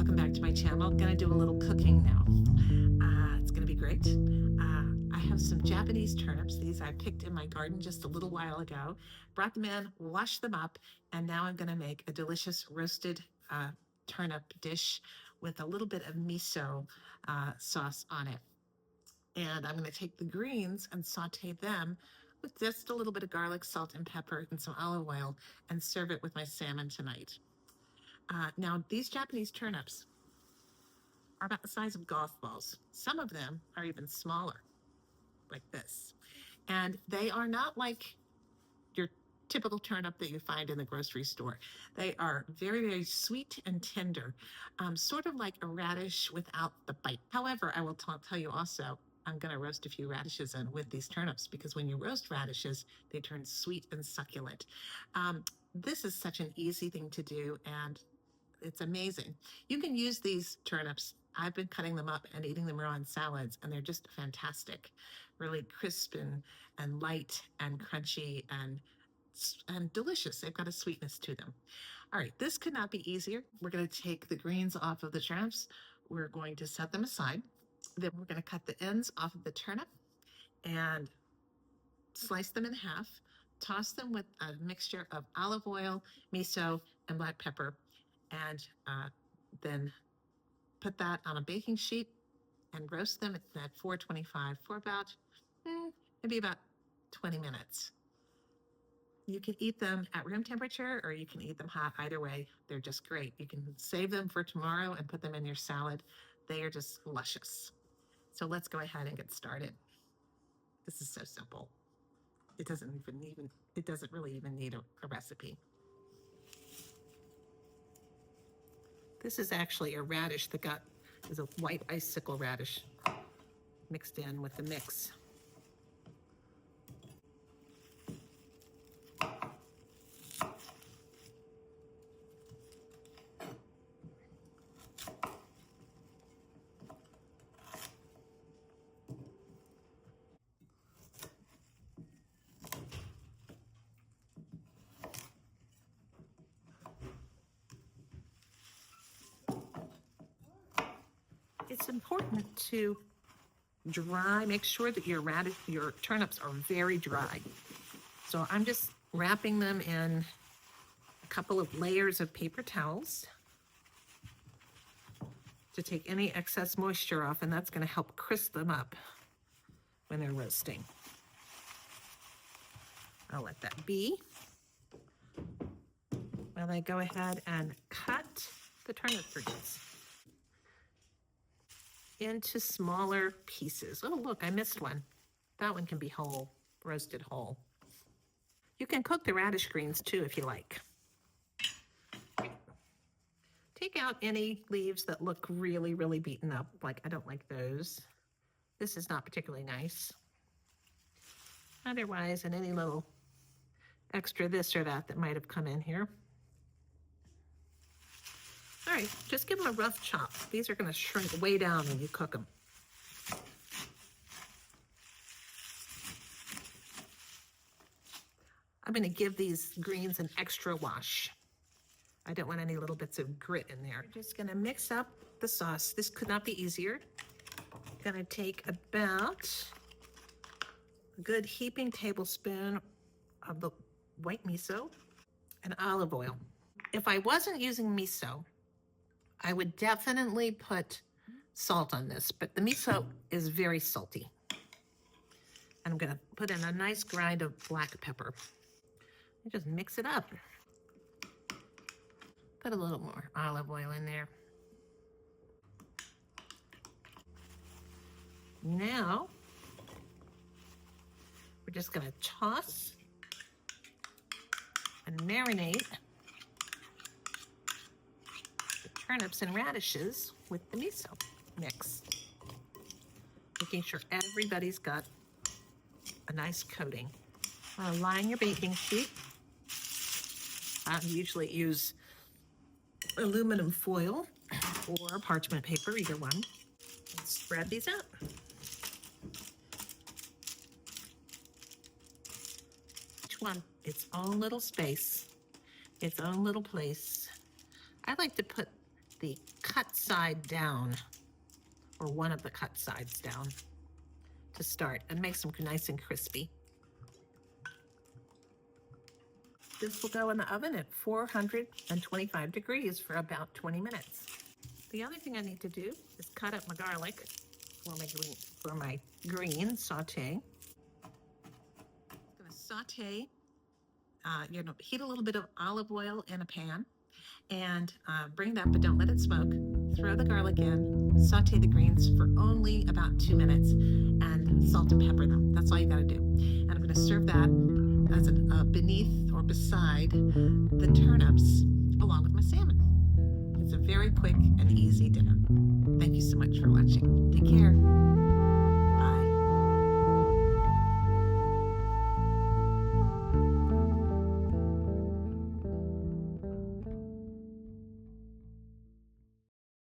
welcome back to my channel. I'm gonna do a little cooking now. It's gonna be great. I have some Japanese turnips. These I picked in my garden just a little while ago. Brought them in, washed them up, and now I'm gonna make a delicious roasted turnip dish with a little bit of miso sauce on it. And I'm gonna take the greens and saute them with just a little bit of garlic, salt, and pepper, and some olive oil, and serve it with my salmon tonight. Now, these Japanese turnips are about the size of golf balls. Some of them are even smaller, like this. And they are not like your typical turnip that you find in the grocery store. They are very, very sweet and tender, sort of like a radish without the bite. However, I will tell you also, I'm going to roast a few radishes in with these turnips, because when you roast radishes, they turn sweet and succulent. This is such an easy thing to do, and it's amazing. You can use these turnips. I've been cutting them up and eating them raw in salads, and they're just fantastic. Really crisp and light and crunchy and delicious. They've got a sweetness to them. All right, this could not be easier. We're going to take the greens off of the turnips. We're going to set them aside. Then we're going to cut the ends off of the turnip and slice them in half. Toss them with a mixture of olive oil, miso, and black pepper, and then put that on a baking sheet and roast them at 425 for about maybe about 20 minutes. You can eat them at room temperature, or you can eat them hot. Either way, they're just great. You can save them for tomorrow and put them in your salad. They are just luscious. So let's go ahead and get started. This is so simple. It doesn't really even need a recipe. This is actually a radish that is a white icicle radish mixed in with the mix. It's important to make sure that your turnips are very dry. So I'm just wrapping them in a couple of layers of paper towels to take any excess moisture off, and that's going to help crisp them up when they're roasting. I'll let that be while I go ahead and cut the turnip greens into smaller pieces. Oh, look, I missed one. That one can be whole, roasted whole. You can cook the radish greens too if you like. Take out any leaves that look really, really beaten up. Like, I don't like those. This is not particularly nice. Otherwise, and any little extra this or that might have come in here. All right, just give them a rough chop. These are going to shrink way down when you cook them. I'm going to give these greens an extra wash. I don't want any little bits of grit in there. I'm just going to mix up the sauce. This could not be easier. I'm going to take about a good heaping tablespoon of the white miso and olive oil. If I wasn't using miso, I would definitely put salt on this, but the miso is very salty. And I'm going to put in a nice grind of black pepper. And just mix it up. Put a little more olive oil in there. Now, we're just going to toss and marinate turnips and radishes with the miso mix, making sure everybody's got a nice coating. Line your baking sheet. I usually use aluminum foil or parchment paper, either one. And spread these out. Each one its own little space, its own little place. I like to put the cuts side down, or one of the cut sides down to start, and makes them nice and crispy. This will go in the oven at 425 degrees for about 20 minutes. The other thing I need to do is cut up my garlic for my green saute. I'm going to saute, heat a little bit of olive oil in a pan and bring it up, but don't let it smoke. Throw the garlic in, saute the greens for only about 2 minutes, and salt and pepper them. That's all you got to do. And I'm going to serve that as beneath or beside the turnips along with my salmon. It's a very quick and easy dinner. Thank you so much for watching. Take care.